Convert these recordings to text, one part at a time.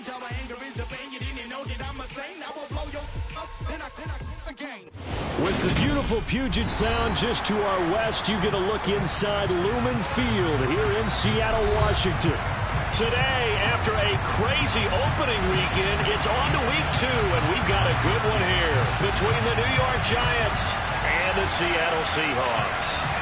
With the beautiful Puget Sound just to our west, you get a look inside Lumen Field here in Seattle, Washington. Today, after a crazy opening weekend, it's on to week 2, and we've got a good one here between the New York Giants and the Seattle Seahawks.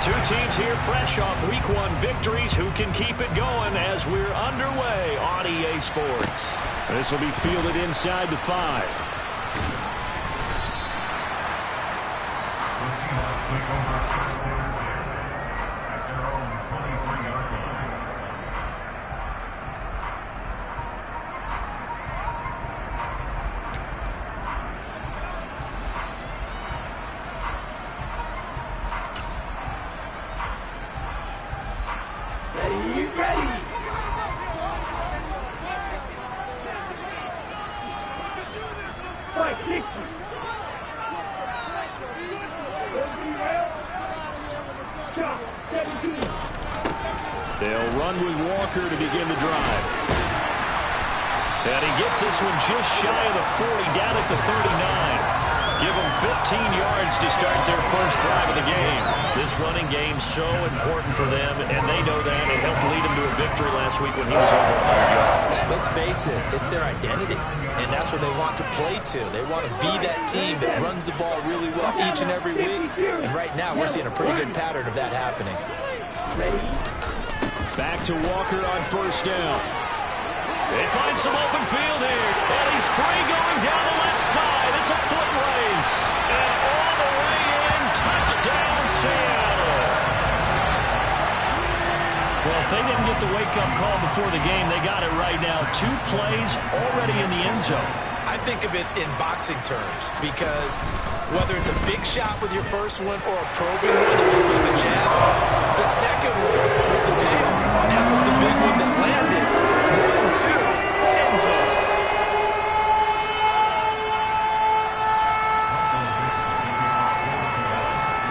Two teams here fresh off Week 1 victories who can keep it going as we're underway on EA Sports. This will be fielded inside the 5. They'll run with Walker to begin the drive. And he gets this one just shy of the 40, down at the 39. Give them 15 yards to start their first drive of the game. This running game's so important for them, and they know that. It helped lead them to a victory last week when he was over 100 yards. Let's face it, it's their identity, and that's what they want to play to. They want to be that team that runs the ball really well each and every week, and right now we're seeing a pretty good pattern of that happening. Back to Walker on first down. They find some open field here, and he's free going down the left side. It's a foot race, and all the way in, touchdown Seattle. Well, if they didn't get the wake-up call before the game, they got it right now. 2 plays already in the end zone. I think of it in boxing terms because whether it's a big shot with your first one or a probing one, a little bit of a jab, the second one was the payoff. That was the big one that landed. 1, 2, end zone.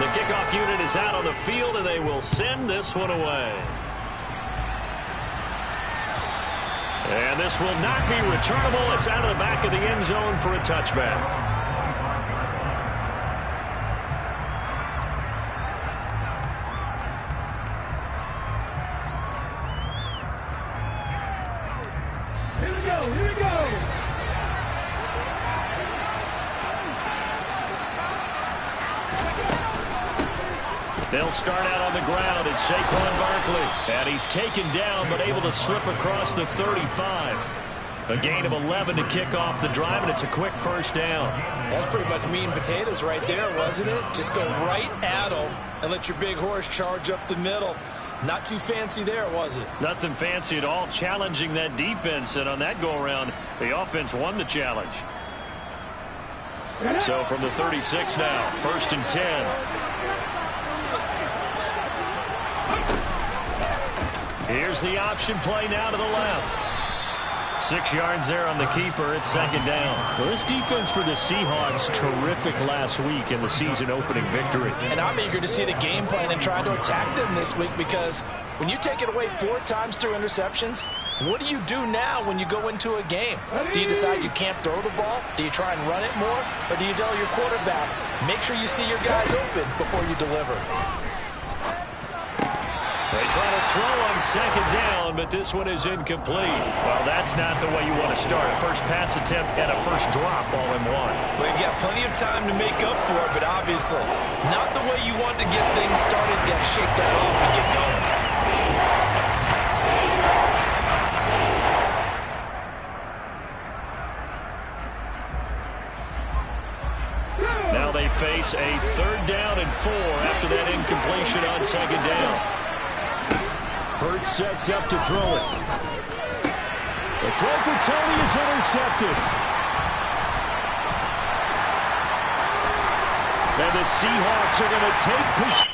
The kickoff unit is out on the field, and they will send this one away. And this will not be returnable. It's out of the back of the end zone for a touchback. Here we go. They'll start out on the ground. It's Saquon Barkley. And he's taken down but able to slip across the 35. A gain of 11 to kick off the drive, and it's a quick first down. That's pretty much meat and potatoes right there, wasn't it? Just go right at them and let your big horse charge up the middle. Not too fancy there, was it? Nothing fancy at all, challenging that defense, and on that go-around, the offense won the challenge. So from the 36 now, 1st and 10. Here's the option play now to the left. 6 yards there on the keeper. It's 2nd down. Well, this defense for the Seahawks, terrific last week in the season-opening victory. And I'm eager to see the game plan and try to attack them this week because when you take it away 4 times through interceptions, what do you do now when you go into a game? Do you decide you can't throw the ball? Do you try and run it more? Or do you tell your quarterback, make sure you see your guys open before you deliver? They try to throw on 2nd down, but this one is incomplete. Well, that's not the way you want to start. First pass attempt and a first drop all in one. Well, you've got plenty of time to make up for it, but obviously not the way you want to get things started. Got to shake that off and get going. Now they face a 3rd down and 4 after that incompletion on 2nd down. Hurts sets up to throw it. The throw for Tony is intercepted. And the Seahawks are going to take possession.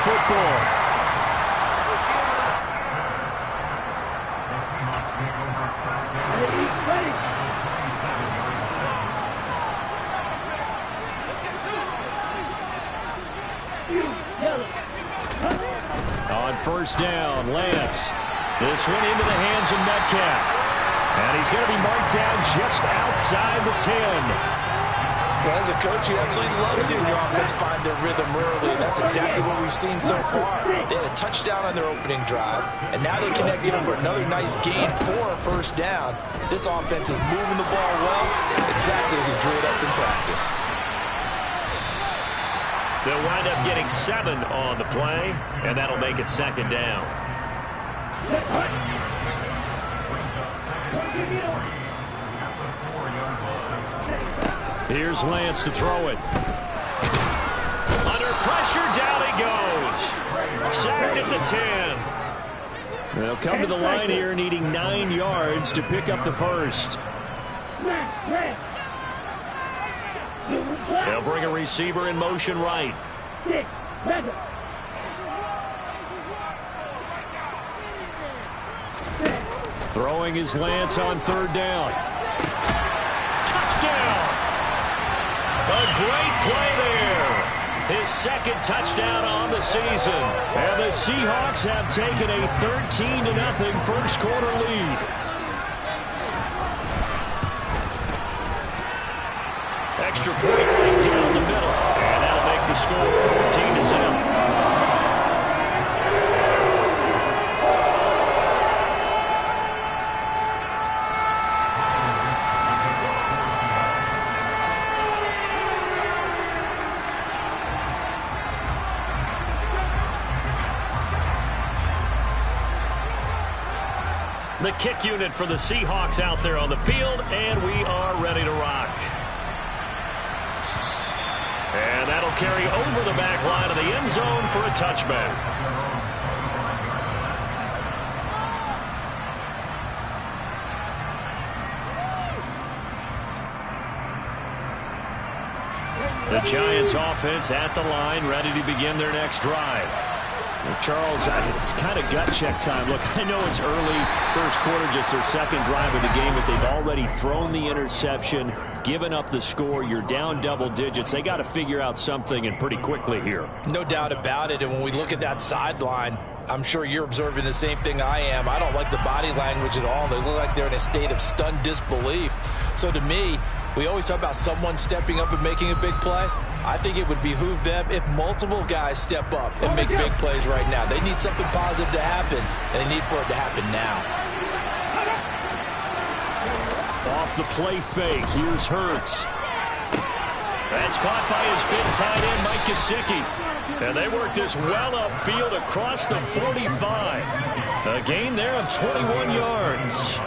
football. On first down, Lance. This one into the hands of Metcalf. And he's going to be marked down just outside the 10. Well, as a coach, you absolutely love seeing your offense find their rhythm early, and that's exactly what we've seen so far. They had a touchdown on their opening drive, and now they connected over another nice gain for a first down. This offense is moving the ball well, exactly as he drew it up in practice. They'll wind up getting 7 on the play, and that'll make it second down. Here's Lance to throw it. Under pressure, down he goes. Sacked at the 10. They'll come to the line here needing 9 yards to pick up the first. They'll bring a receiver in motion right. Throwing his Lance on third down. Touchdown! A great play there. His second touchdown on the season. And the Seahawks have taken a 13-0 first quarter lead. Extra point right down the middle. And that'll make the score 14-0. The kick unit for the Seahawks out there on the field, and we are ready to rock. And that'll carry over the back line of the end zone for a touchback. The Giants offense at the line, ready to begin their next drive. Well, Charles, it's kind of gut check time. Look, I know it's early, first quarter, just their second drive of the game, but they've already thrown the interception, given up the score. You're down double digits. They got to figure out something, and pretty quickly here. No doubt about it, and when we look at that sideline, I'm sure you're observing the same thing I am. I don't like the body language at all. They look like they're in a state of stunned disbelief. So to me, we always talk about someone stepping up and making a big play. I think it would behoove them if multiple guys step up and make big plays right now. They need something positive to happen, and they need for it to happen now. Off the play fake, here's Hurts. That's caught by his big tight end, Mike Gesicki. And they work this well upfield across the 45. A gain there of 21 yards.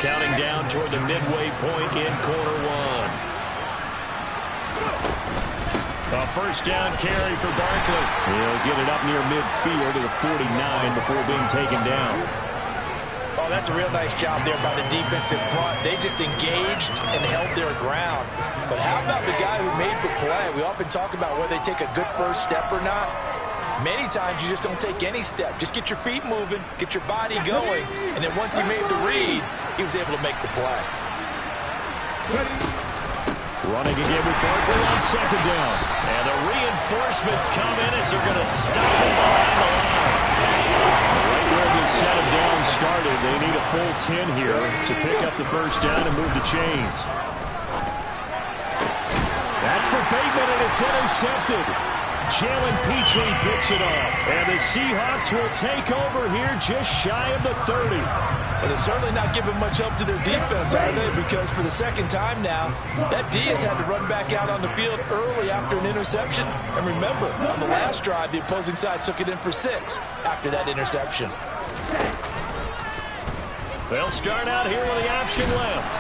Counting down toward the midway point in quarter one. A first down carry for Barkley. He'll get it up near midfield to the 49 before being taken down. Oh, that's a real nice job there by the defense in front. They just engaged and held their ground. But how about the guy who made the play? We often talk about whether they take a good first step or not. Many times you just don't take any step. Just get your feet moving, get your body going, and then once he made the read, he was able to make the play. Running again with Barkley on second down. And the reinforcements come in as they're going to stop him behind the line. Right where this set of downs started, they need a full 10 here to pick up the first down and move the chains. That's for Bateman, and it's intercepted. Jalen Petrie picks it up. And the Seahawks will take over here just shy of the 30. But they're certainly not giving much help to their defense, are they? Because for the second time now, that D has had to run back out on the field early after an interception. And remember, on the last drive, the opposing side took it in for 6 after that interception. They'll start out here with the option left.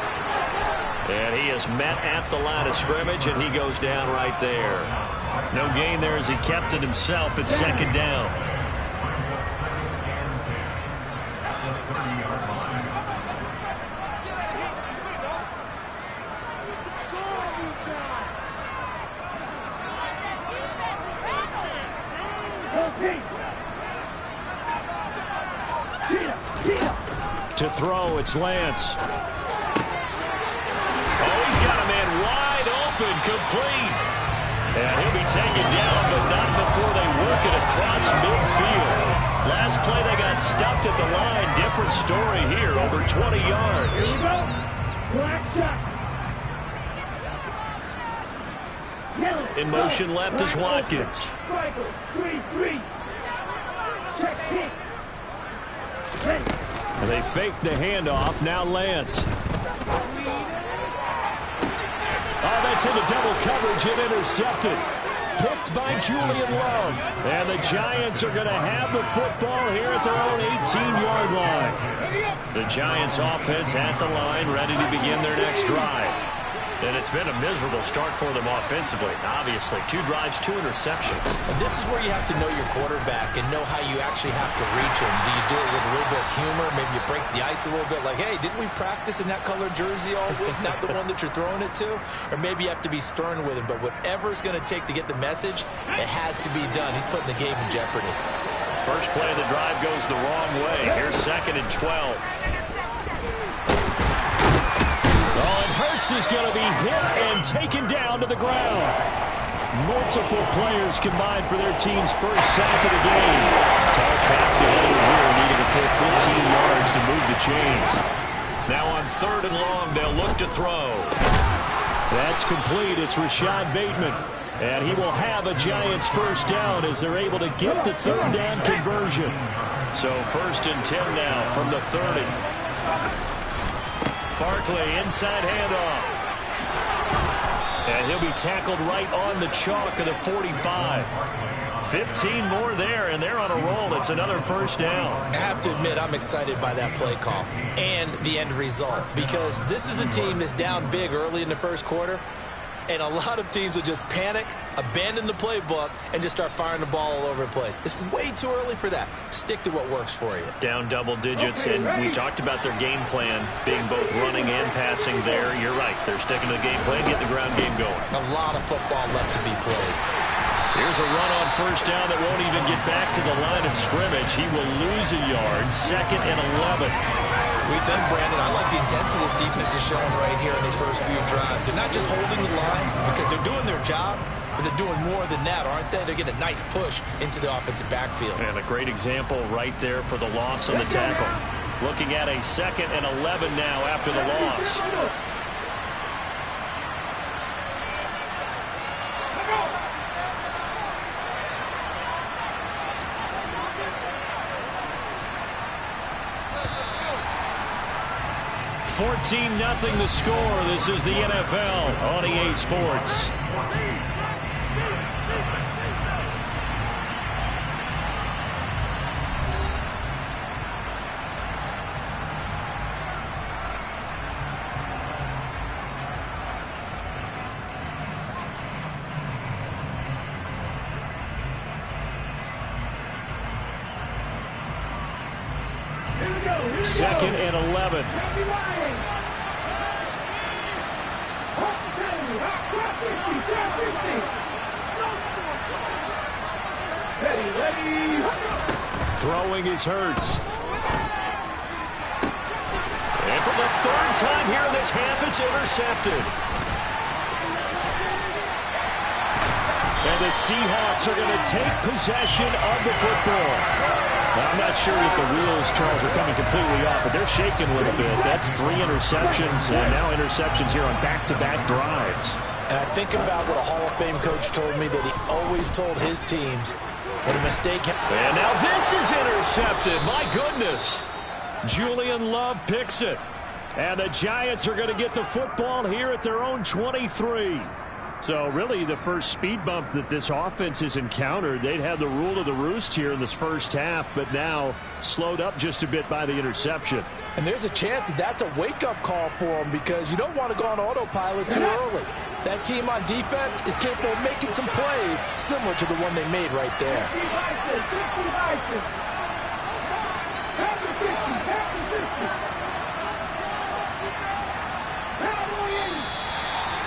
And he is met at the line of scrimmage, and he goes down right there. No gain there as he kept it himself at second down. To throw, it's Lance. Oh, he's got a man wide open, complete. And he'll be taken down, but not before they work it across midfield. Last play, they got stuffed at the line. Different story here, over 20 yards. Here we go. Black shot. In motion left is Watkins. Striker, 3-3. Check hit. They fake the handoff. Now Lance. Oh, that's into double coverage and intercepted. Picked by Julian Love. And the Giants are going to have the football here at their own 18-yard line. The Giants offense at the line, ready to begin their next drive. And it's been a miserable start for them offensively. Obviously, 2 drives, 2 interceptions. And this is where you have to know your quarterback and know how you actually have to reach him. Do you do it with a little bit of humor? Maybe you break the ice a little bit like, hey, didn't we practice in that color jersey all week, not the one that you're throwing it to? Or maybe you have to be stern with him. But whatever it's going to take to get the message, it has to be done. He's putting the game in jeopardy. First play of the drive goes the wrong way. Here's 2nd and 12. Hurts is going to be hit and taken down to the ground. Multiple players combined for their team's first sack of the game. Tall task ahead of them here, needing a full 15 yards to move the chains. Now on 3rd and long, they'll look to throw. That's complete. It's Rashad Bateman. And he will have a Giants first down as they're able to get the 3rd down conversion. So 1st and 10 now from the 30. Barkley, inside handoff. And he'll be tackled right on the chalk of the 45. 15 more there, and they're on a roll. It's another first down. I have to admit, I'm excited by that play call and the end result, because this is a team that's down big early in the first quarter, and a lot of teams will just panic, abandon the playbook, and just start firing the ball all over the place. It's way too early for that. Stick to what works for you. Down double digits, and we talked about their game plan being both running and passing there. You're right. They're sticking to the game plan, getting the ground game going. A lot of football left to be played. Here's a run on first down that won't even get back to the line of scrimmage. He will lose a yard. 2nd and 11. We think, Brandon, I like the intensity this defense is showing right here in these first few drives. They're not just holding the line because they're doing their job, but they're doing more than that, aren't they? They're getting a nice push into the offensive backfield. And a great example right there for the loss on the tackle. Looking at a 2nd and 11 now after the loss. $14-0 the score. This is the NFL on EA Sports. Second and 11. Throwing is Hurts. And for the 3rd time here in this half, it's intercepted. And the Seahawks are going to take possession of the football. I'm not sure if the wheels, Charles, are coming completely off, but they're shaking a little bit. That's 3 interceptions, and now interceptions here on back-to-back drives. And I think about what a Hall of Fame coach told me that he always told his teams when a mistake happens. And now this is intercepted. My goodness. Julian Love picks it. And the Giants are going to get the football here at their own 23. So really the first speed bump that this offense has encountered. They'd had the rule of the roost here in this first half, but now slowed up just a bit by the interception. And there's a chance that that's a wake-up call for them, because you don't want to go on autopilot too early. That team on defense is capable of making some plays similar to the one they made right there.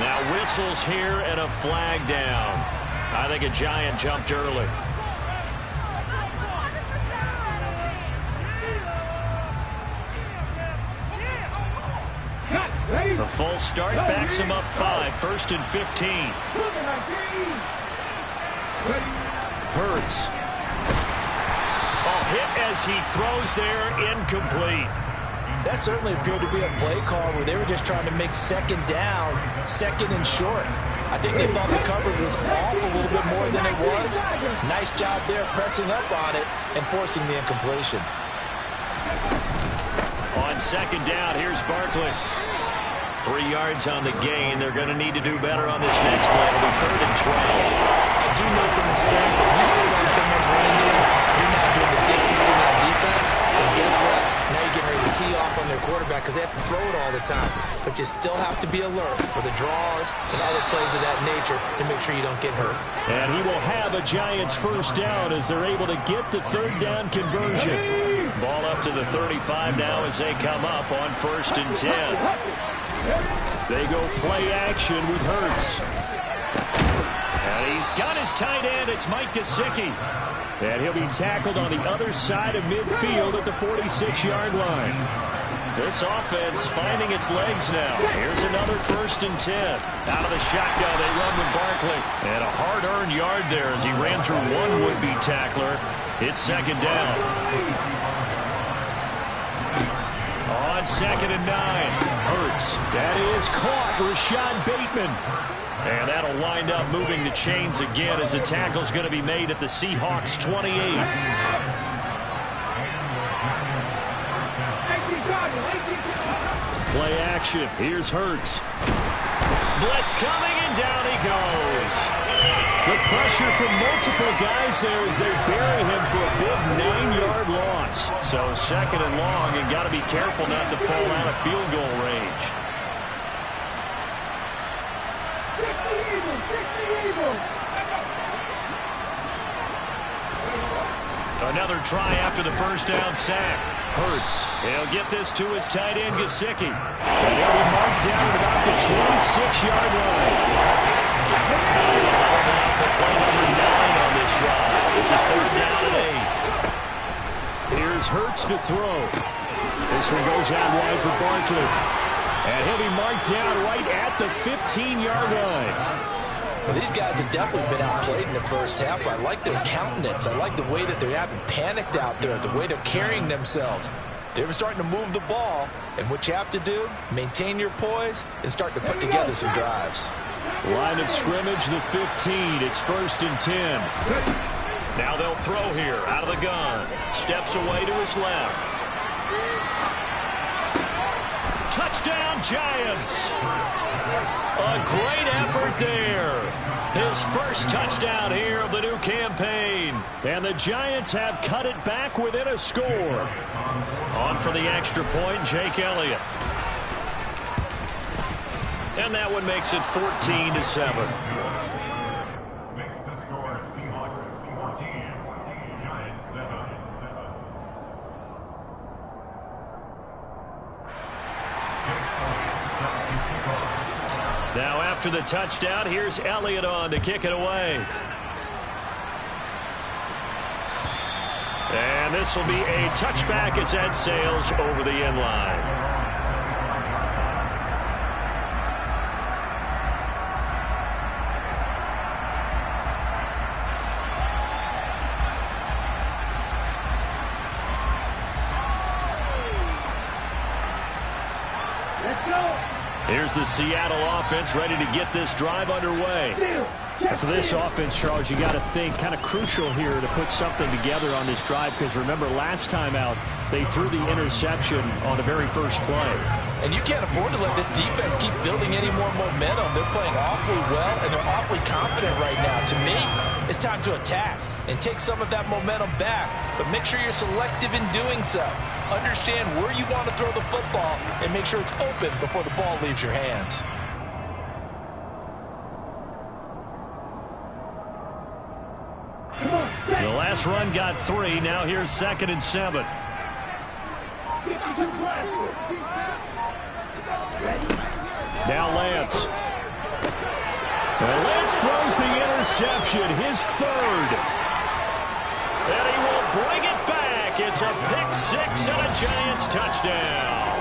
Now whistles here and a flag down. I think a Giant jumped early. false start backs him up 5, 1st and 15. Hurts. Hit as he throws there, incomplete. That certainly appeared to be a play call where they were just trying to make second down, 2nd and short. I think they thought the coverage was off a little bit more than it was. Nice job there pressing up on it and forcing the incompletion. On 2nd down, here's Barkley. 3 yards on the gain. They're going to need to do better on this next play. It'll be 3rd and 12. I do know from experience that when you slow down someone's running game, you're now doing the dictating that defense. And guess what? Now you're getting ready to tee off on their quarterback because they have to throw it all the time. But you still have to be alert for the draws and other plays of that nature to make sure you don't get hurt. And he will have a Giants 1st down as they're able to get the 3rd down conversion. Ball up to the 35 now as they come up on 1st and 10. They go play action with Hurts. And he's got his tight end. It's Mike Gesicki. And he'll be tackled on the other side of midfield at the 46-yard line. This offense finding its legs now. Here's another 1st and 10. Out of the shotgun, they run with Barkley. And a hard-earned yard there as he ran through one would-be tackler. It's 2nd down. On 2nd and 9, Hurts. That is caught, Rashad Bateman. And that'll wind up moving the chains again as the tackle's going to be made at the Seahawks 28. Play action. Here's Hurts. Blitz coming, and down he goes. The pressure from multiple guys there as they bury him for a big 9-yard loss. So 2nd and long, and got to be careful not to fall out of field goal range. Another try after the 1st down sack. Hurts. He'll get this to his tight end, Gesicki. And he'll be marked down at about the 26-yard line. Now for play number 9 on this drive. This is 3rd down and 8. Here's Hurts to throw. This one goes out wide for Barkley. And he'll be marked down right at the 15-yard line. Well, these guys have definitely been outplayed in the 1st half. I like their countenance. I like the way that they haven't panicked out there, the way they're carrying themselves. They were starting to move the ball, and what you have to do, maintain your poise and start to put together some drives. Line of scrimmage, the 15. It's 1st and 10. Now they'll throw here out of the gun. Steps away to his left. Touchdown, Giants! A great effort there. His 1st touchdown here of the new campaign. And the Giants have cut it back within a score. On for the extra point, Jake Elliott. And that one makes it 14-7. Makes the score Seahawks 14, Giants 7. Now after the touchdown, here's Elliott on to kick it away. And this will be a touchback as that sails over the end line. Here's the Seattle offense ready to get this drive underway. And for this offense, Charles, you got to think kind of crucial here to put something together on this drive because remember last time out they threw the interception on the very first play. And you can't afford to let this defense keep building any more momentum. They're playing awfully well and they're awfully confident right now. To me, it's time to attack and take some of that momentum back. But make sure you're selective in doing so. Understand where you want to throw the football and make sure it's open before the ball leaves your hands. The last run got 3. Now here's 2nd and 7. Now Lance. And Lance throws the interception, his 3rd. And he will bring it back. It's a pick 6 and a Giants touchdown.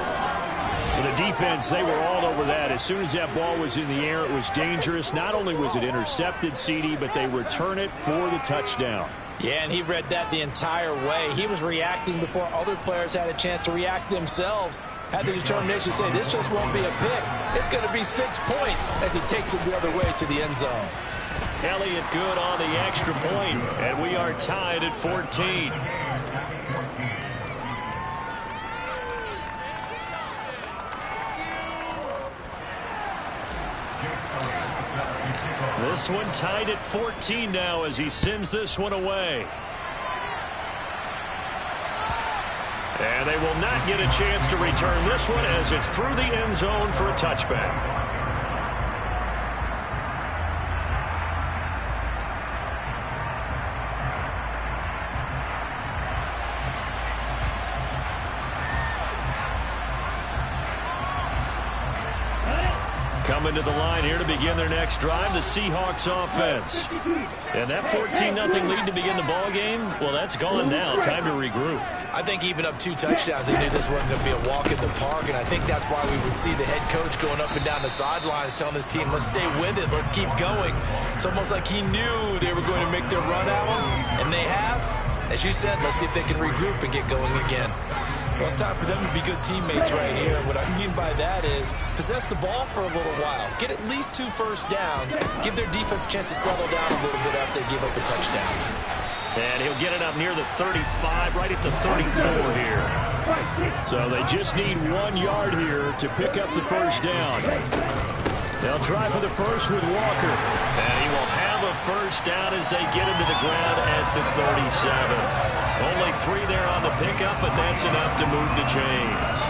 For the defense, they were all over that. As soon as that ball was in the air, it was dangerous. Not only was it intercepted, CD, but they return it for the touchdown. Yeah, and he read that the entire way. He was reacting before other players had a chance to react themselves. Had the determination to say, this just won't be a pick. It's going to be 6 points as he takes it the other way to the end zone. Elliott good on the extra point, and we are tied at 14. This one tied at 14 now as he sends this one away. And they will not get a chance to return this one as it's through the end zone for a touchback. Coming to the line here to begin their next drive, the Seahawks offense. And that 14-0 lead to begin the ball game, well, that's gone now. Time to regroup. I think even up 2 touchdowns, they knew this wasn't going to be a walk in the park, and I think that's why we would see the head coach going up and down the sidelines telling his team, let's stay with it, let's keep going. It's almost like he knew they were going to make their run at him, and they have. As you said, let's see if they can regroup and get going again. Well, it's time for them to be good teammates right here. And what I mean by that is possess the ball for a little while. Get at least 2 first downs. Give their defense a chance to settle down a little bit after they give up a touchdown. And he'll get it up near the 35, right at the 34 here. So they just need 1 yard here to pick up the first down. They'll try for the first with Walker. And he will have a first down as they get him to the ground at the 37. Only 3 there on the pickup, but that's enough to move the chains.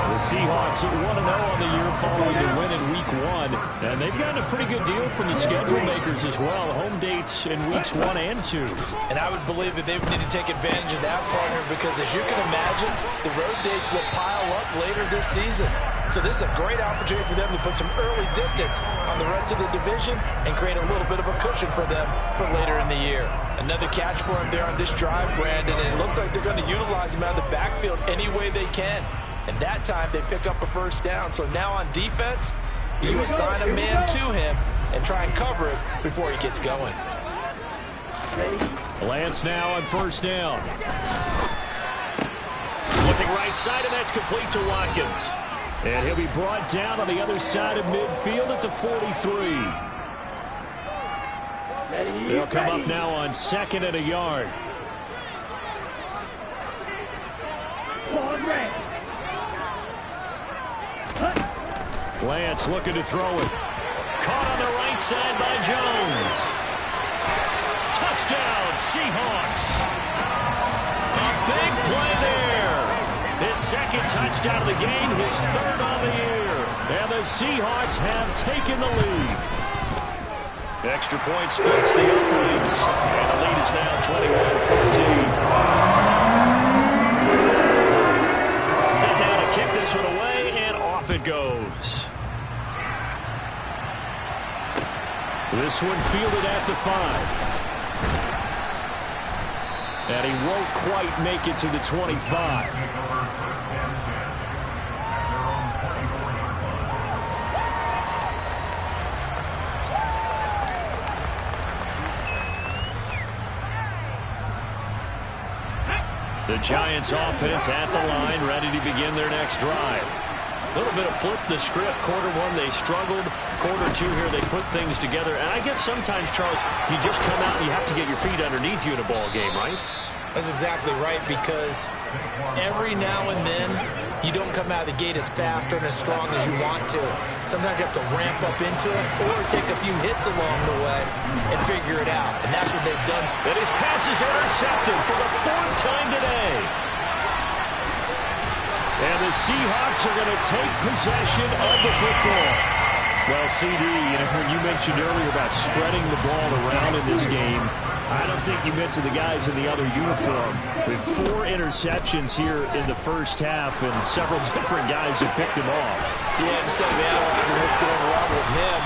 The Seahawks are 1-0 on the year following the win in Week 1. And they've gotten a pretty good deal from the schedule makers as well. Home dates in Weeks 1 and 2. And I would believe that they would need to take advantage of that, partner, because as you can imagine, the road dates will pile up later this season. So this is a great opportunity for them to put some early distance on the rest of the division and create a little bit of a cushion for them for later in the year. Another catch for him there on this drive, Brandon, and it looks like they're going to utilize him out of the backfield any way they can. And that time they pick up a first down. So now on defense, you assign a man to him and try and cover it before he gets going. Lance now on first down. Looking right side, and that's complete to Watkins. And he'll be brought down on the other side of midfield at the 43. They'll come up now on 2nd and a yard. Lance looking to throw it. Caught on the right side by Jones. Touchdown, Seahawks. A big play there. His 2nd touchdown of the game, his 3rd on the year. And the Seahawks have taken the lead. Extra point splits the uprights. And the lead is now 21-14. Set now to kick this one away, and off it goes. This one fielded at the 5. And he won't quite make it to the 25. The Giants offense at the line, ready to begin their next drive. A little bit of flip the script. Quarter 1, they struggled. Quarter 2 here, they put things together. And I guess sometimes, Charles, you just come out and you have to get your feet underneath you in a ball game, right? That's exactly right, because every now and then you don't come out of the gate as fast or as strong as you want to. Sometimes you have to ramp up into it or take a few hits along the way and figure it out. And that's what they've done. And his pass is intercepted for the 4th time today. And the Seahawks are going to take possession of the football. Well, CD, when you mentioned earlier about spreading the ball around in this game, I don't think you mentioned the guys in the other uniform. With 4 interceptions here in the first half, and several different guys have picked him off. Yeah, instead of analyzing what's going wrong with him,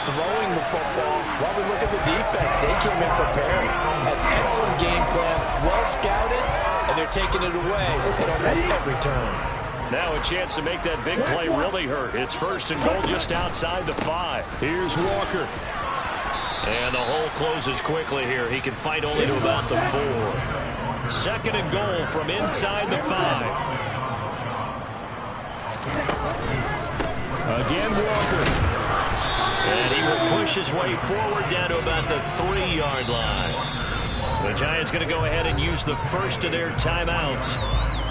throwing the football, while we look at the defense, they came in prepared. An excellent game plan, well scouted, and they're taking it away at almost every turn. Now a chance to make that big play really hurt. It's 1st and goal just outside the 5. Here's Walker. And the hole closes quickly here. He can fight only to about the 4. 2nd and goal from inside the 5. Again, Walker. And he will push his way forward down to about the 3-yard line. The Giants going to go ahead and use the first of their timeouts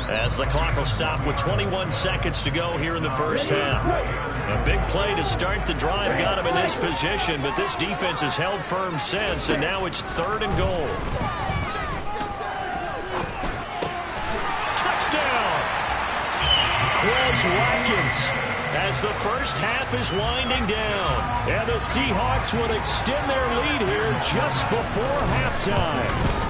as the clock will stop with 21 seconds to go here in the first half. A big play to start the drive got him in this position, but this defense has held firm since, and now it's 3rd and goal. Touchdown! Quez Watkins as the first half is winding down. And the Seahawks will extend their lead here just before halftime.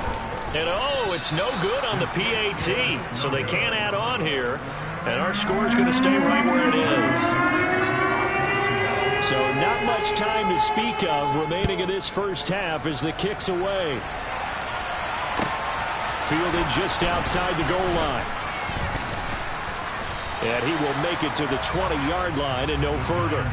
And oh, it's no good on the PAT, so they can't add on here. And our score is going to stay right where it is. So not much time to speak of remaining in this first half as the kick's away. Fielded just outside the goal line. And he will make it to the 20-yard line and no further.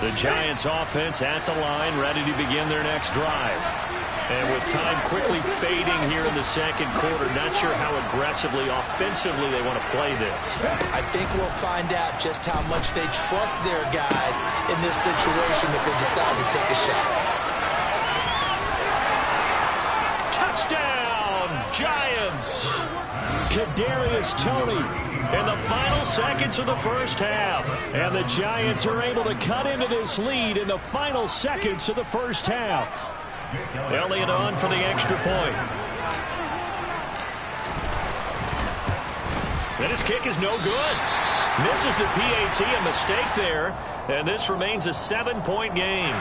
The Giants offense at the line, ready to begin their next drive. And with time quickly fading here in the second quarter, not sure how aggressively, offensively they want to play this. I think we'll find out just how much they trust their guys in this situation if they decide to take a shot. Touchdown, Giants! Kadarius Toney in the final seconds of the first half. And the Giants are able to cut into this lead in the final seconds of the first half. Elliott on for the extra point. And his kick is no good. Misses the PAT, a mistake there. And this remains a 7-point game.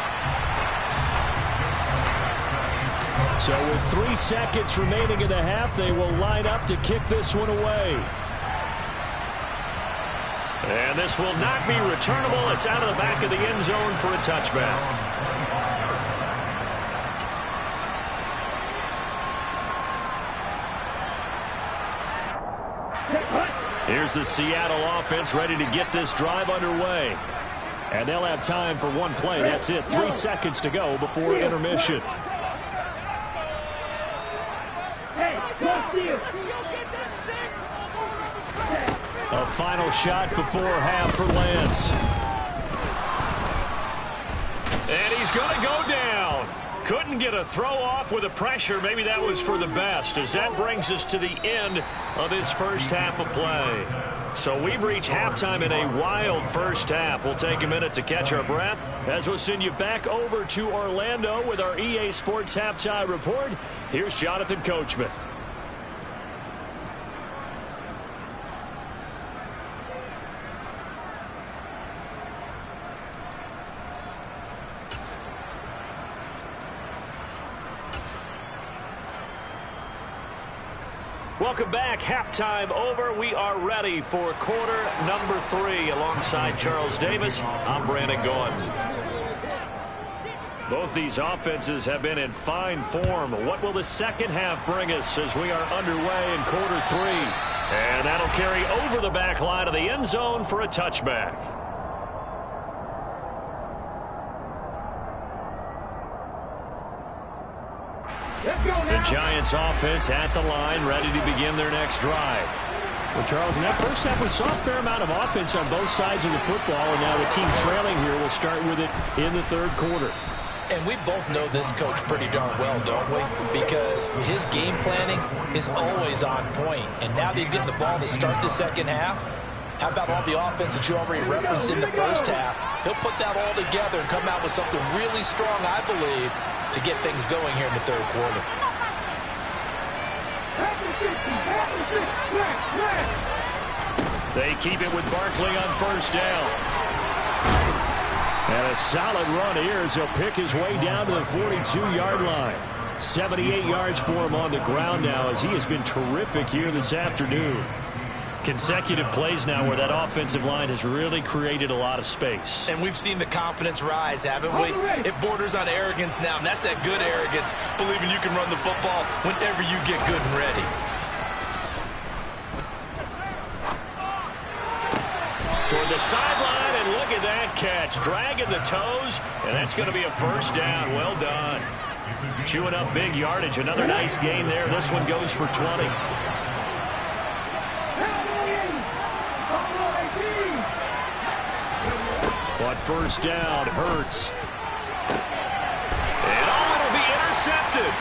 So with 3 seconds remaining in the half, they will line up to kick this one away. And this will not be returnable. It's out of the back of the end zone for a touchback. Here's the Seattle offense ready to get this drive underway. And they'll have time for one play. That's it. 3 seconds to go before intermission. A final shot before half for Lance. And he's going to go down. Couldn't get a throw off with the pressure. Maybe that was for the best, as that brings us to the end of this first half of play. So we've reached halftime in a wild first half. We'll take a minute to catch our breath as we'll send you back over to Orlando with our EA Sports Halftime Report. Here's Jonathan Coachman. Welcome back. Halftime over. We are ready for quarter number 3 alongside Charles Davis. I'm Brandon Gordon. Both these offenses have been in fine form. What will the second half bring us as we are underway in quarter 3? And that'll carry over the back line of the end zone for a touchback. The Giants offense at the line, ready to begin their next drive. Well, Charles, in that first half, we saw a fair amount of offense on both sides of the football, and now the team trailing here will start with it in the third quarter. And we both know this coach pretty darn well, don't we? Because his game planning is always on point. And now that he's getting the ball to start the second half, how about all the offense that you already referenced in the first half? He'll put that all together and come out with something really strong, I believe, to get things going here in the third quarter. They keep it with Barkley on first down. And a solid run here as he'll pick his way down to the 42-yard line. 78 yards for him on the ground now as he has been terrific here this afternoon. Consecutive plays now where that offensive line has really created a lot of space. And we've seen the confidence rise, haven't we? It borders on arrogance now, and that's that good arrogance, believing you can run the football whenever you get good and ready. Toward the sideline, and look at that catch. Dragging the toes, and that's going to be a first down. Well done. Chewing up big yardage. Another nice gain there. This one goes for 20. But first down, Hurts. And it'll be intercepted.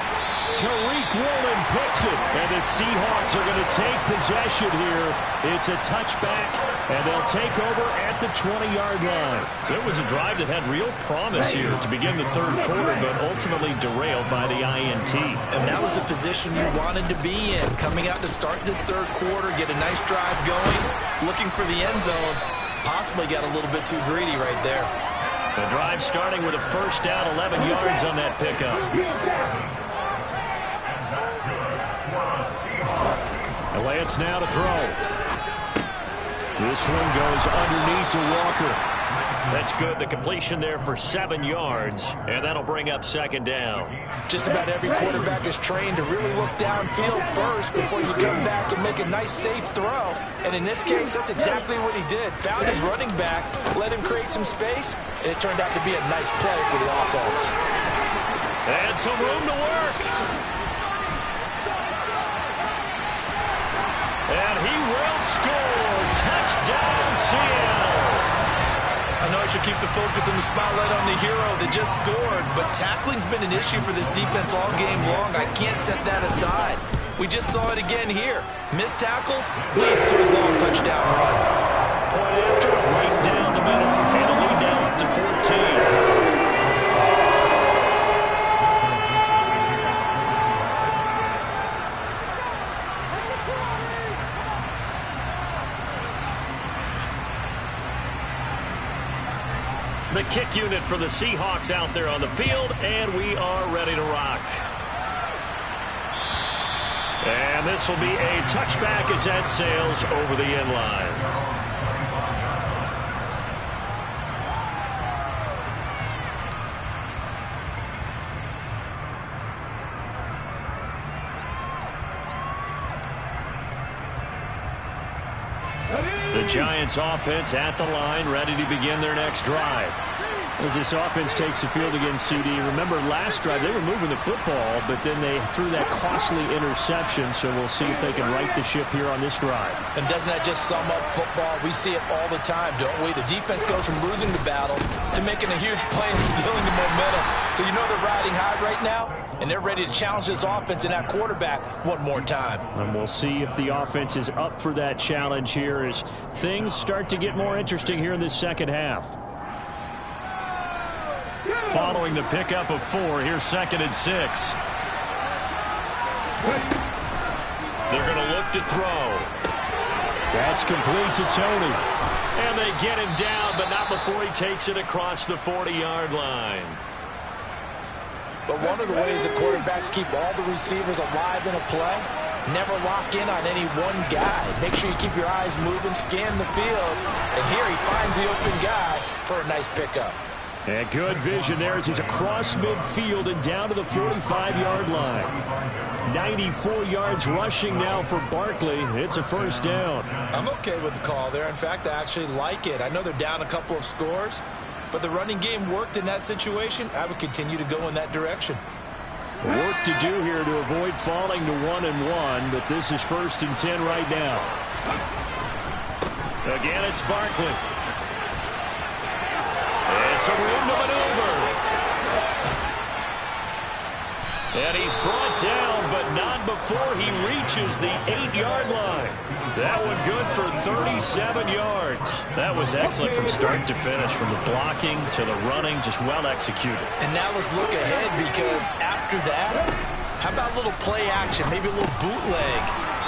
Tariq Woolen picks it, and the Seahawks are going to take possession here. It's a touchback, and they'll take over at the 20-yard line. So it was a drive that had real promise here to begin the third quarter, but ultimately derailed by the INT. And that was the position you wanted to be in, coming out to start this third quarter, get a nice drive going, looking for the end zone. Possibly got a little bit too greedy right there. The drive starting with a first down, 11 yards on that pickup. Lance now to throw. This one goes underneath to Walker. That's good. The completion there for 7 yards, and that'll bring up second down. Just about every quarterback is trained to really look downfield first before you come back and make a nice, safe throw. And in this case, that's exactly what he did. Found his running back, let him create some space, and it turned out to be a nice play for the offense. And some room to work. And he will score. Touchdown, Seattle. I know I should keep the focus and the spotlight on the hero that just scored, but tackling's been an issue for this defense all game long. I can't set that aside. We just saw it again here. Missed tackles leads to his long touchdown run. Point after, right down the middle. And a lead now up to 14. The kick unit for the Seahawks out there on the field, and we are ready to rock. And this will be a touchback as that sails over the end line. The Giants offense at the line, ready to begin their next drive. As this offense takes the field against CD, remember last drive they were moving the football, but then they threw that costly interception, so we'll see if they can right the ship here on this drive. And doesn't that just sum up football? We see it all the time, don't we? The defense goes from losing the battle to making a huge play and stealing the momentum. So you know they're riding high right now, and they're ready to challenge this offense and that quarterback one more time. And we'll see if the offense is up for that challenge here as things start to get more interesting here in this second half. Following the pickup of 4, here's 2nd and 6. They're going to look to throw. That's complete to Tony. And they get him down, but not before he takes it across the 40-yard line. But one of the ways that quarterbacks keep all the receivers alive in a play, never lock in on any one guy. Make sure you keep your eyes moving, scan the field, and here he finds the open guy for a nice pickup. And good vision there as he's across midfield and down to the 45-yard line. 94 yards rushing now for Barkley. It's a first down. I'm okay with the call there. In fact, I actually like it. I know they're down a couple of scores, but the running game worked in that situation. I would continue to go in that direction. Work to do here to avoid falling to 1-1, but this is 1st and 10 right now. Again, it's Barkley. And some room to maneuver. And he's brought down, but not before he reaches the 8-yard line. That one good for 37 yards. That was excellent from start to finish, from the blocking to the running, just well executed. And now let's look ahead, because after that, how about a little play action, maybe a little bootleg,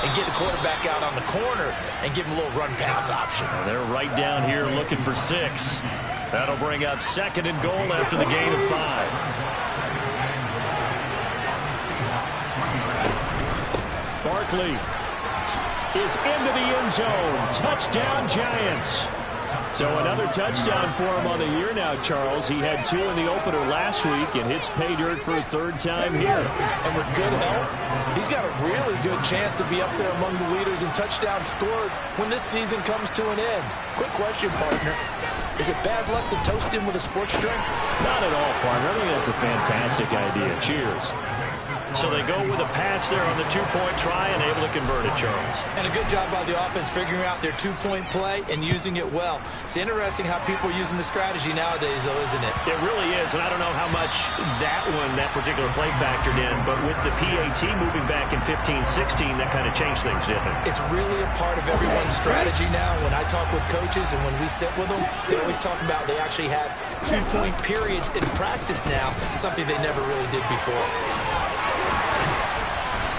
and get the quarterback out on the corner and give him a little run-pass option. And they're right down here looking for 6. That'll bring up 2nd and goal after the gain of 5. Barkley is into the end zone. Touchdown, Giants. So another touchdown for him on the year now, Charles. He had 2 in the opener last week and hits pay dirt for a 3rd time here. And with good health, he's got a really good chance to be up there among the leaders in touchdowns scored when this season comes to an end. Quick question, partner. Is it bad luck to toast him with a sports drink? Not at all, partner. I think that's a fantastic idea. Cheers. So they go with a pass there on the 2-point try and able to convert it, Charles. And a good job by the offense figuring out their 2-point play and using it well. It's interesting how people are using the strategy nowadays, though, isn't it? It really is, and I don't know how much that particular play factored in, but with the PAT moving back in 15-16, that kind of changed things, didn't it? It's really a part of everyone's strategy now. When I talk with coaches and when we sit with them, they always talk about they actually have 2-point periods in practice now, something they never really did before.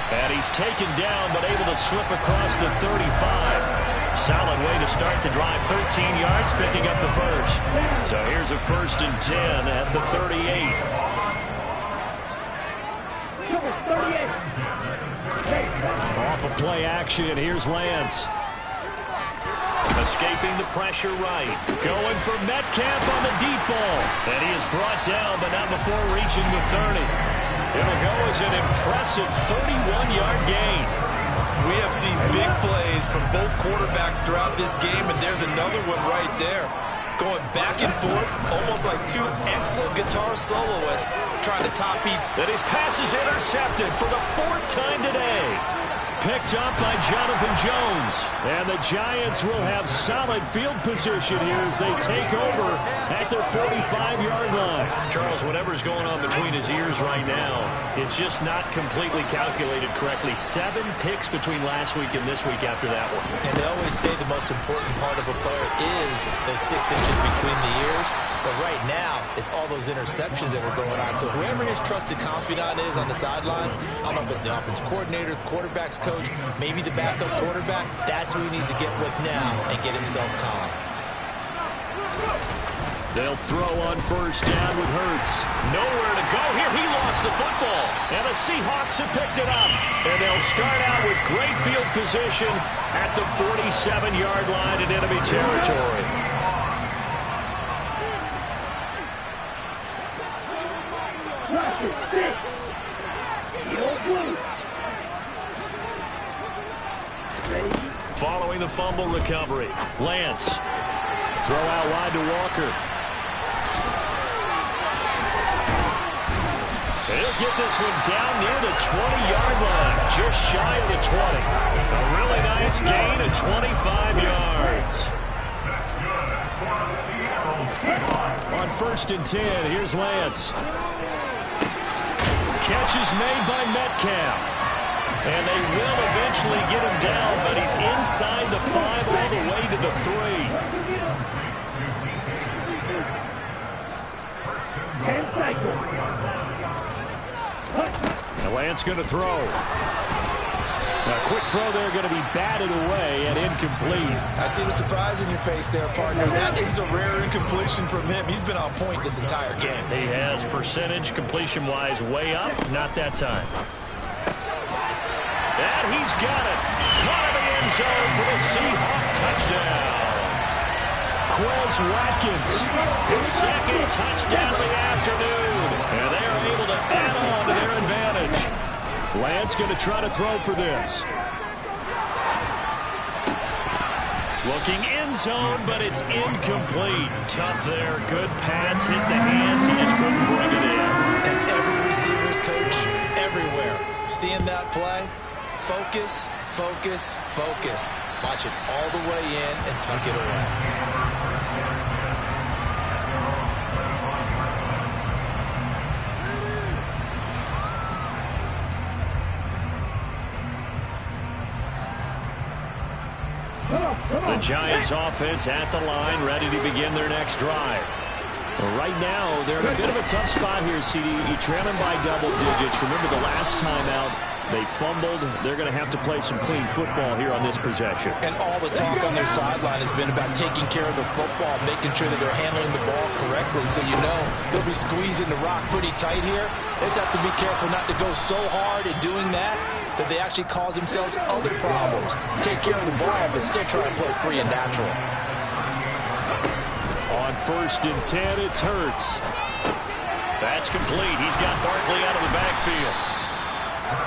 And he's taken down, but able to slip across the 35. Solid way to start the drive. 13 yards, picking up the first. So here's a 1st and 10 at the 38. Off of play action, here's Lance. Escaping the pressure right. Going for Metcalf on the deep ball. And he is brought down, but not before reaching the 30. It'll go as an impressive 31-yard gain. We have seen big plays from both quarterbacks throughout this game, and there's another one right there. Going back and forth, almost like 2 excellent guitar soloists trying to top each. And his pass is intercepted for the 4th time today. Picked up by Jonathan Jones. And the Giants will have solid field position here as they take over at their 45-yard line. Charles, whatever's going on between his ears right now, it's just not completely calculated correctly. 7 picks between last week and this week after that one. And they always say the most important part of a player is those 6 inches between the ears. But right now, it's all those interceptions that are going on. So whoever his trusted confidant is on the sidelines, I don't know if it's the offense coordinator, the quarterback's coach, maybe the backup quarterback, that's who he needs to get with now and get himself calm. They'll throw on 1st down with Hurts. Nowhere to go here. He lost the football. And the Seahawks have picked it up. And they'll start out with great field position at the 47-yard line in enemy territory. Following the fumble recovery, Lance. Throw out wide to Walker. He'll get this one down near the 20-yard line, just shy of the 20. A really nice gain of 25 yards. On 1st and 10, here's Lance. Catch is made by Metcalf. And they will eventually get him down, but he's inside the 5 all the way to the 3. And Lance going to throw. A quick throw there, going to be batted away and incomplete. I see the surprise in your face there, partner. That is a rare incompletion from him. He's been on point this entire game. He has percentage completion-wise way up, not that time. And he's got it. Caught in the end zone for the Seahawk touchdown. Quez Watkins, his 2nd touchdown of the afternoon. And they are able to add on to their advantage. Lance going to try to throw for this. Looking end zone, but it's incomplete. Tough there. Good pass. Hit the hands. He just couldn't bring it in. And every receiver's coach everywhere. Seeing that play, focus, focus, focus. Watch it all the way in and tuck it away. The Giants offense at the line, ready to begin their next drive. Well, right now, they're in a bit of a tough spot here, CD. You trail them by double digits. Remember the last time out, they fumbled. They're going to have to play some clean football here on this possession. And all the talk on their sideline has been about taking care of the football, making sure that they're handling the ball correctly. So you know they'll be squeezing the rock pretty tight here. They just have to be careful not to go so hard in doing that that they actually cause themselves other problems. Take care of the ball, but still try and play free and natural. On 1st and 10, it's Hurts. That's complete. He's got Barkley out of the backfield.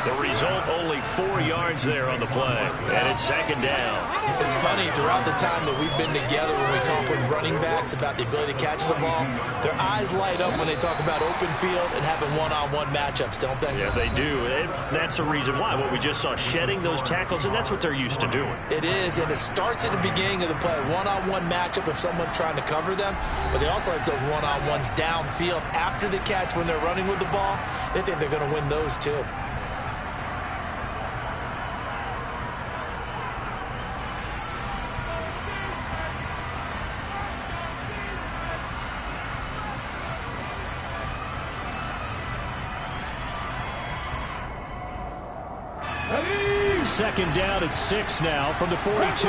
The result, only 4 yards there on the play. And it's 2nd down. It's funny, throughout the time that we've been together, when we talk with running backs about the ability to catch the ball, their eyes light up when they talk about open field and having one-on-one matchups, don't they? Yeah, they do. And that's the reason why. What we just saw, shedding those tackles, and that's what they're used to doing. It is, and it starts at the beginning of the play. One-on-one matchup if someone's trying to cover them, but they also like those one-on-ones downfield after the catch when they're running with the ball. They think they're going to win those too. Second down at 6 now from the 42.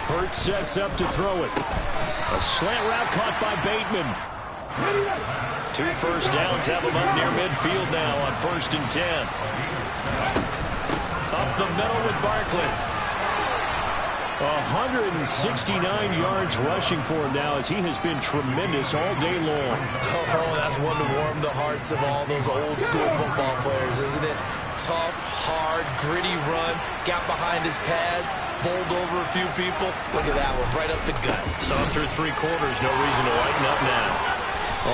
Hurts sets up to throw it. A slant route caught by Bateman. 2 first downs have him up near midfield now on 1st and 10. Up the middle with Barkley. 169 yards rushing for him now as he has been tremendous all day long. Oh, that's one to warm the hearts of all those old school football players, isn't it? Tough, hard, gritty run, got behind his pads, bowled over a few people. Look at that one, right up the gut. So through 3 quarters, no reason to lighten up now.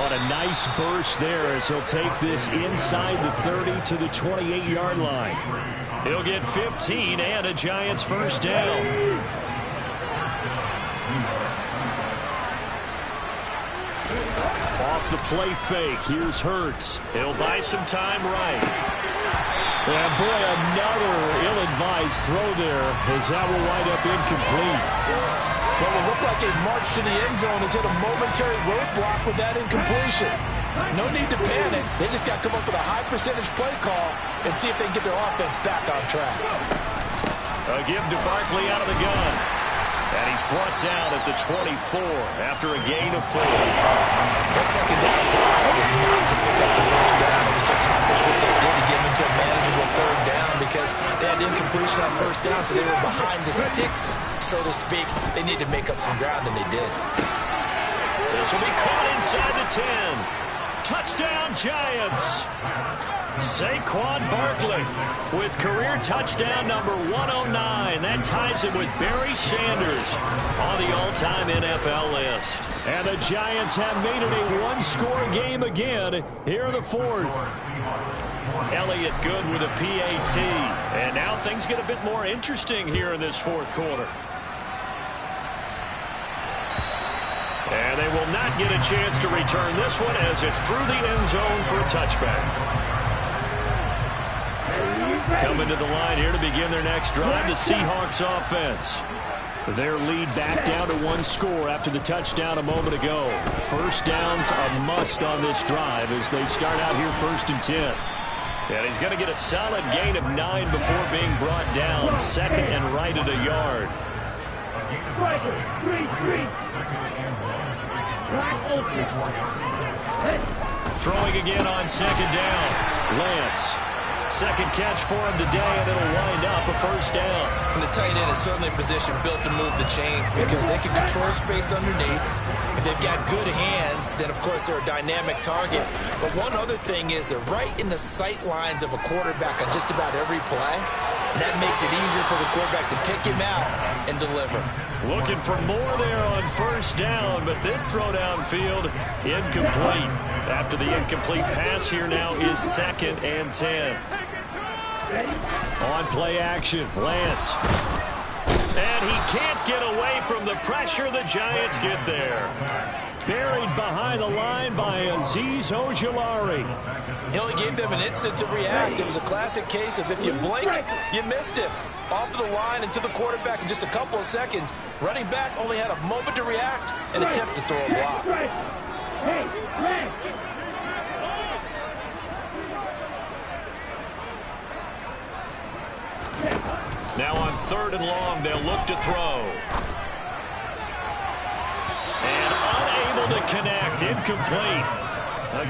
On a nice burst there as he'll take this inside the 30 to the 28-yard line. He'll get 15 and a Giants first down. Off the play fake, here's Hurts. He'll buy some time right. And boy, another ill-advised throw there as that will wind up incomplete. Well, it looked like a march to the end zone has hit a momentary roadblock with that incompletion. No need to panic. They just got to come up with a high-percentage play call and see if they can get their offense back on track. A give to Barkley out of the gun. And he's brought down at the 24 after a gain of 4. That second down play call was not to pick up the first down. It was to accomplish what they did to get them into a manageable 3rd down because they had incompletion on 1st down, so they were behind the sticks, so to speak. They needed to make up some ground, and they did. This will be caught inside the 10. Touchdown, Giants. Saquon Barkley with career touchdown number 109. That ties him with Barry Sanders on the all-time NFL list. And the Giants have made it a 1-score game again here in the 4th. Elliott good with a PAT. And now things get a bit more interesting here in this 4th quarter. And they will not get a chance to return this one as it's through the end zone for a touchback. Coming to the line here to begin their next drive, the Seahawks offense. Their lead back down to 1 score after the touchdown a moment ago. First down's a must on this drive as they start out here 1st and 10. And he's going to get a solid gain of 9 before being brought down. 2nd and right at a yard. Throwing again on 2nd down. Lance. 2nd catch for him today, and it'll wind up a first down. And the tight end is certainly a position built to move the chains because they can control space underneath. If they've got good hands, then, of course, they're a dynamic target. But one other thing is they're right in the sight lines of a quarterback on just about every play. And that makes it easier for the quarterback to pick him out and deliver. Looking for more there on first down, but this throw downfield incomplete. After the incomplete pass here now is 2nd and 10. On play action, Lance. And he can't get away from the pressure. The Giants get there. Buried behind the line by Azeez Ojulari. He only gave them an instant to react. It was a classic case of if you blink, you missed it. Off of the line and to the quarterback in just a couple of seconds. Running back only had a moment to react and attempt to throw a block. Now on 3rd and long, they'll look to throw. And unable to connect, incomplete.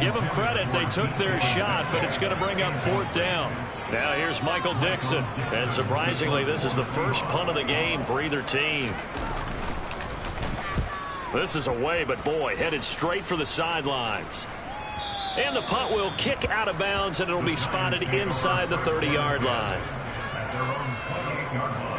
Give them credit. They took their shot, but it's going to bring up fourth down. Now here's Michael Dixon. And surprisingly, this is the first punt of the game for either team. This is away, but boy, headed straight for the sidelines. And the punt will kick out of bounds, and it'll be spotted inside the 30-yard line. At their own 28-yard line.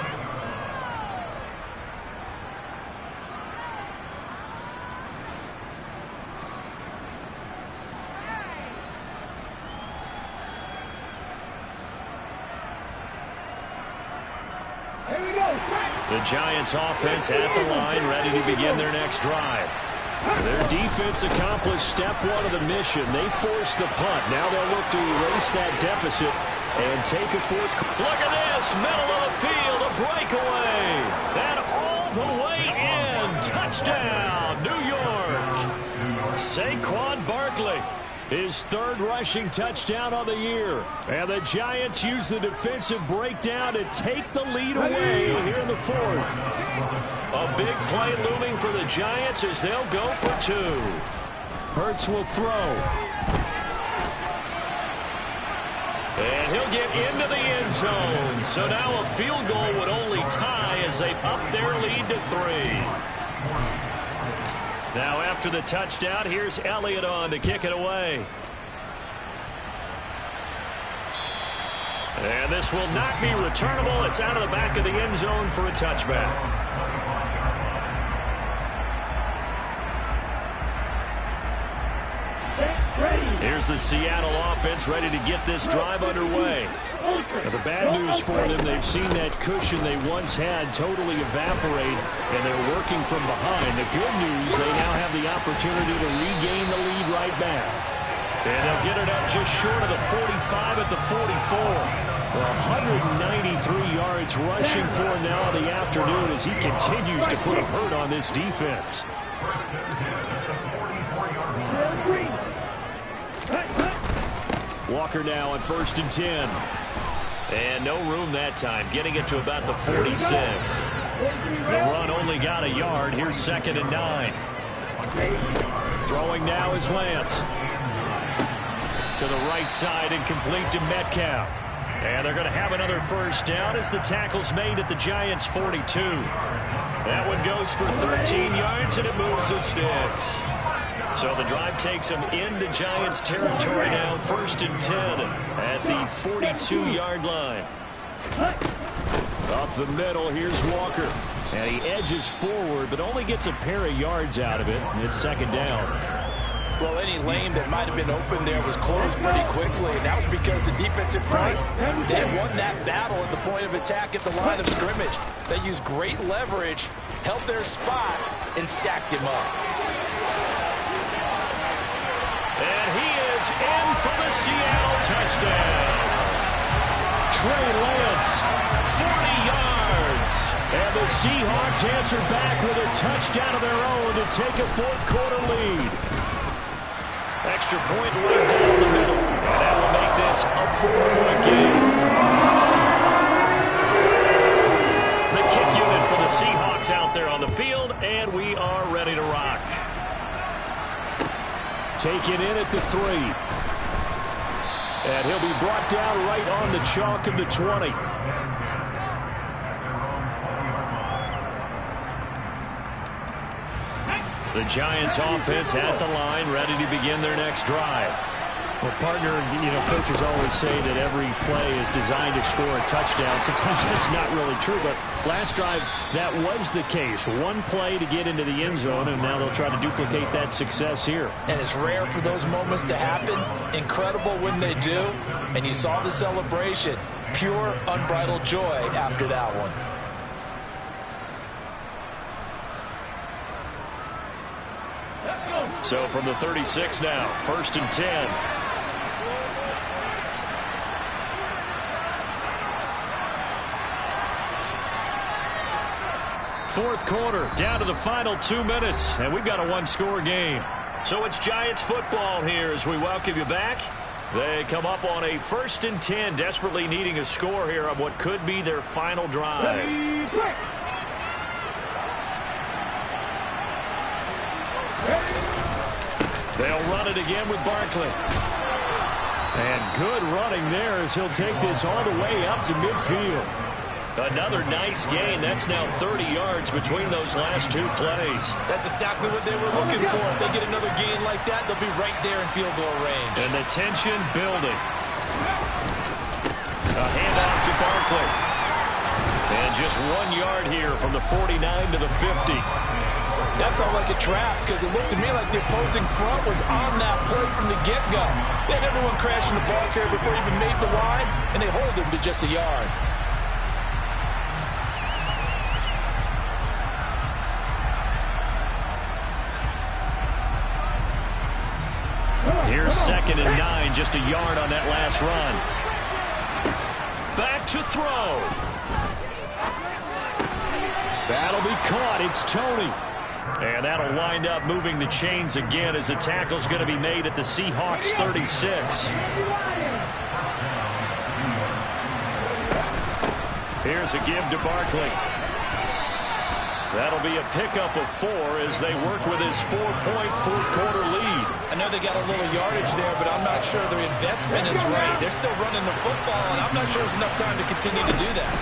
The Giants offense at the line, ready to begin their next drive. Their defense accomplished step one of the mission. They forced the punt. Now they'll look to erase that deficit and take a fourth. Look at this, middle of the field, a breakaway. And all the way in, touchdown, New York. Saquon Barkley. His third rushing touchdown on the year. And the Giants use the defensive breakdown to take the lead away here in the fourth. A big play looming for the Giants as they'll go for two. Hurts will throw. And he'll get into the end zone. So now a field goal would only tie as they've upped their lead to 3. Now after the touchdown, here's Elliott on to kick it away. And this will not be returnable. It's out of the back of the end zone for a touchback. Here's the Seattle offense ready to get this drive underway. Now the bad news for them, they've seen that cushion they once had totally evaporate, and they're working from behind. The good news, they now have the opportunity to regain the lead right back. And they'll get it up just short of the 45 at the 44. Well, 193 yards rushing for him now in the afternoon as he continues to put a hurt on this defense. Walker now on 1st and 10. And no room that time, getting it to about the 46. The run only got a yard. Here's 2nd and 9. Throwing now is Lance. To the right side and complete to Metcalf. And they're going to have another first down as the tackle's made at the Giants' 42. That one goes for 13 yards and it moves the sticks. So the drive takes them into Giants territory now, 1st and 10 at the 42-yard line. Up the middle, here's Walker. And he edges forward, but only gets a pair of yards out of it, and it's 2nd down. Well, any lane that might have been open there was closed pretty quickly, and that was because the defensive front, they won that battle at the point of attack at the line of scrimmage. They used great leverage, held their spot, and stacked him up. And he is in for the Seattle touchdown. Trey Lance, 40 yards. And the Seahawks answer back with a touchdown of their own to take a 4th-quarter lead. Extra point right down the middle. And that will make this a 4-point game. The kick unit for the Seahawks out there on the field, and we are ready to rock. Taken in at the 3. And he'll be brought down right on the chalk of the 20. The Giants offense at the line, ready to begin their next drive. Well, partner, coaches always say that every play is designed to score a touchdown. Sometimes that's not really true, but last drive, that was the case. One play to get into the end zone, and now they'll try to duplicate that success here. And it's rare for those moments to happen. Incredible when they do. And you saw the celebration. Pure, unbridled joy after that one. So from the 36 now, 1st and 10. Fourth quarter, down to the final 2 minutes, and we've got a one-score game. So it's Giants football here as we welcome you back. They come up on a 1st and 10, desperately needing a score here on what could be their final drive. They'll run it again with Barkley. And good running there as he'll take this all the way up to midfield. Another nice gain. That's now 30 yards between those last two plays. That's exactly what they were looking for. If they get another gain like that, they'll be right there in field goal range. And the tension building. A handoff to Barkley. And just 1 yard here from the 49 to the 50. That felt like a trap because it looked to me like the opposing front was on that play from the get-go. They had everyone crashing the ball carrier before he even made the line, and they hold him to just a yard. Here's 2nd and 9, just a yard on that last run. Back to throw. That'll be caught. It's Tony. And that'll wind up moving the chains again as the tackle's going to be made at the Seahawks 36. Here's a give to Barkley. That'll be a pickup of 4 as they work with his 4-point fourth-quarter lead. I know they got a little yardage there, but I'm not sure their investment is right. They're still running the football, and I'm not sure there's enough time to continue to do that.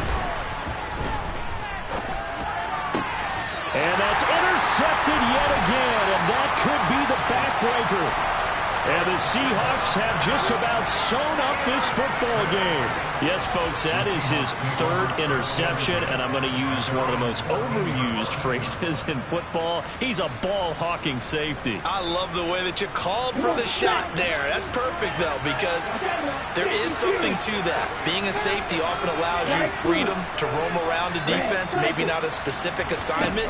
And that's intercepted yet again, and that could be the backbreaker. And the Seahawks have just about sewn up this football game. Yes, folks, that is his 3rd interception, and I'm going to use one of the most overused phrases in football. He's a ball-hawking safety. I love the way that you called for the shot there. That's perfect, though, because there is something to that. Being a safety often allows you freedom to roam around a defense, maybe not a specific assignment.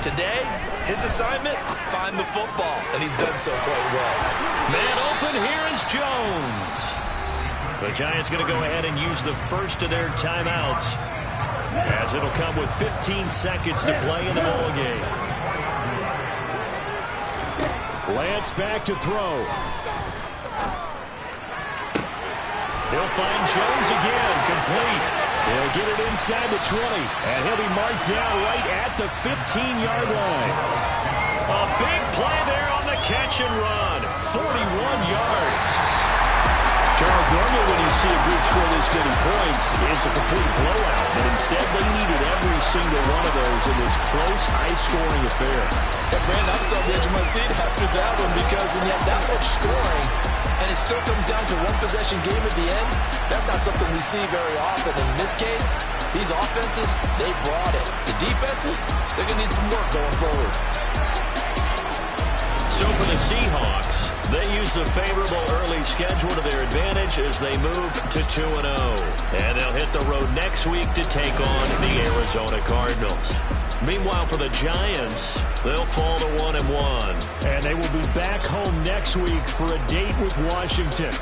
Today, his assignment, find the football, and he's done so quite well. Man open, here is Jones. The Giants going to go ahead and use the first of their timeouts as it'll come with 15 seconds to play in the ball game. Lance back to throw. He'll find Jones again, complete. He'll get it inside the 20, and he'll be marked down right at the 15-yard line. A big play there on the catch and run. 41 yards. Charles, normally when you see a group score this many points, it's a complete blowout. But instead, they needed every single one of those in this close, high-scoring affair. Yeah, Brandon, I'm still on the edge of my seat after that one because when you have that much scoring and it still comes down to one-possession game at the end, that's not something we see very often. In this case, these offenses, they brought it. The defenses, they're going to need some work going forward. So for the Seahawks, they use the favorable early schedule to their advantage as they move to 2-0. And they'll hit the road next week to take on the Arizona Cardinals. Meanwhile, for the Giants, they'll fall to 1-1. And they will be back home next week for a date with Washington.